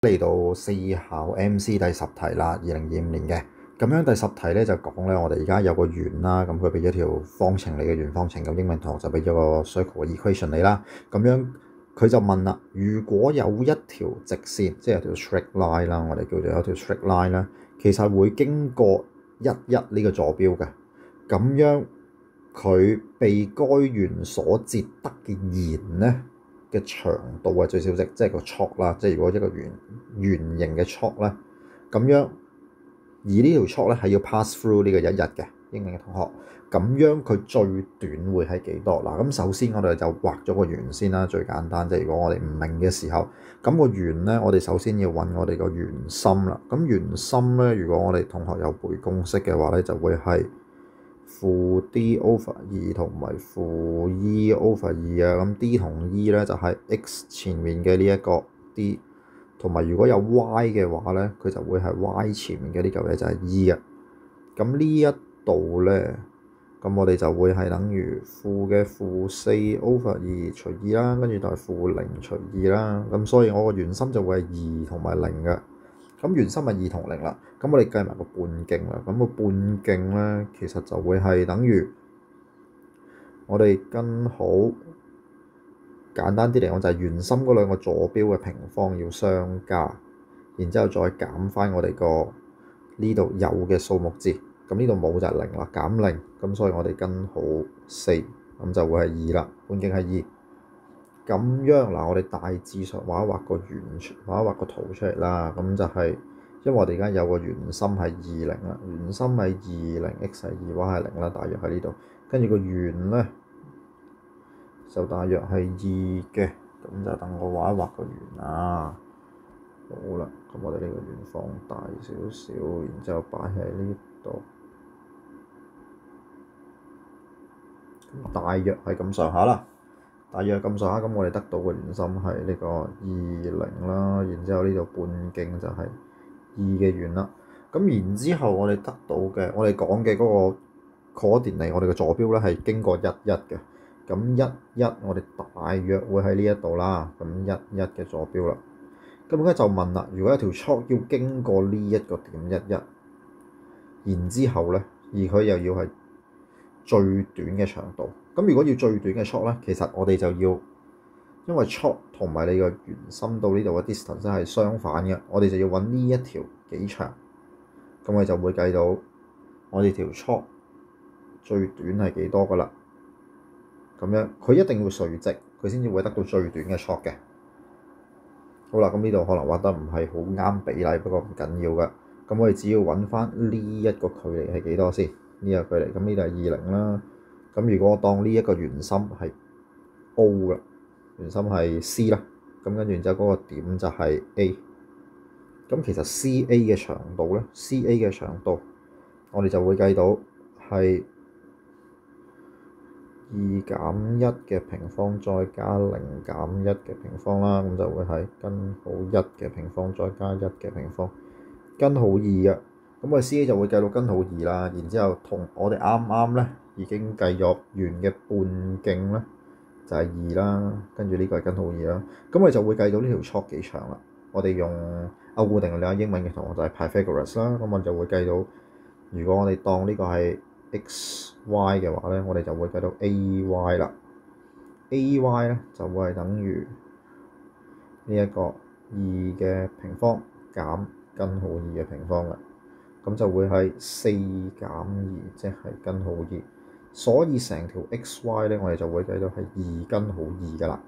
嚟到試考 MC 第十題啦，2025年嘅。咁樣第十題咧就講咧，我哋而家有個圓啦，咁佢俾咗條方程你嘅圓方程，咁英文同學就俾咗個 circle 嘅 equation 你啦。咁樣佢就問啦，如果有一條直線，即係有條 straight line 啦，我哋叫做有條 straight line 啦，其實會經過11呢個坐標嘅。咁樣佢被該圓所截得嘅弦咧嘅長度係最少值，即係個 chord 啦，即係如果一個圓形嘅 chord 咧，咁樣而呢條 chord 咧係要 pass through 呢個11嘅英文嘅同學，咁樣佢最短會係幾多？嗱，咁首先我哋就畫咗個圓先啦，最簡單。即係如果我哋唔明嘅時候，咁個圓咧，我哋首先要揾我哋個圓心啦。咁圓心咧，如果我哋同學有背公式嘅話咧，就會係負 d over 2同埋負 e over 2啊。咁 d 同 e 咧就係 x 前面嘅呢一個 d，同埋如果有 y 嘅話咧，佢就會係 y 前面嘅呢嚿嘢就係 e 啊。咁呢一度咧，咁我哋就會係等於負嘅負4 over 2除2啦，跟住就係負0除2啦。咁所以我個圓心就會係2同埋0嘅。咁圓心係2同0啦。咁我哋計埋個半徑啦。咁個半徑咧，其實就會係等於我哋跟好簡單啲嚟講，就係圓心嗰兩個坐標嘅平方要相加，然之後再減翻我哋個呢度有嘅數目字。咁呢度冇就係0啦，減0，咁所以我哋跟好4，咁就會係2啦，半徑係2。咁樣嗱，我哋大致上畫一畫個圓，畫一畫個圖出嚟啦。咁就係因為我哋而家有個圓心係20啦，圓心係20，x 係2，y 係0啦，大約喺呢度。跟住個圓咧就大約係2嘅，咁就等我畫一畫個圓啊。好啦，咁我哋呢個圓放大少少，然之後擺喺呢度。大約係咁上下啦，大約咁上下，咁我哋得到嘅圓心係呢個20啦，然之後呢度半徑就係2嘅圓啦。咁然之後我哋得到嘅，我哋講嘅嗰個 coordinate，我哋嘅坐標咧係經過11嘅。咁11我哋大約會喺呢一度啦，咁11嘅坐標啦。咁而家就問啦，如果一條 chord 要經過呢一個點11，然之後咧，而佢又要係最短嘅長度，咁如果要最短嘅 chord 咧，其實我哋就要，因為 chord 同埋你個圓心到呢度嘅 distance 係相反嘅，我哋就要揾呢一條幾長，咁我哋就會計到我哋條 chord 最短係幾多噶啦。咁樣佢一定要垂直，佢先至會得到最短嘅 chord 嘅。好啦，咁呢度可能畫得唔係好啱比例，不過唔緊要噶。咁我哋只要揾翻呢一個距離係幾多先？呢個距離，咁呢度係20啦。咁如果我當呢一個圓心係 O 啦，圓心係 C 啦，咁跟住然之後嗰個點就係 A。咁其實 CA 嘅長度咧，CA 嘅長度，我哋就會計到係2減1嘅平方再加0減1嘅平方啦，咁就會係根號1嘅平方再加1嘅平方，根號2啊。咁我哋 CA 就會計到根號2啦，然之後同我哋啱啱咧已經計咗圓嘅半徑咧就係2啦，跟住呢個係根號2啦。咁我哋就會計到呢條 chord 幾長啦。我哋用勾股定律啦，英文嘅同學就係 Pythagoras 啦。咁我就會計到，如果我哋當呢個係 xy 嘅話咧，我哋就會計到 ay 啦。ay 咧就會係等於呢一個2嘅平方減根號2嘅平方嘅。咁就會係4減2，即係根號2。所以成條 xy 咧，我哋就會計到係2根號2㗎啦。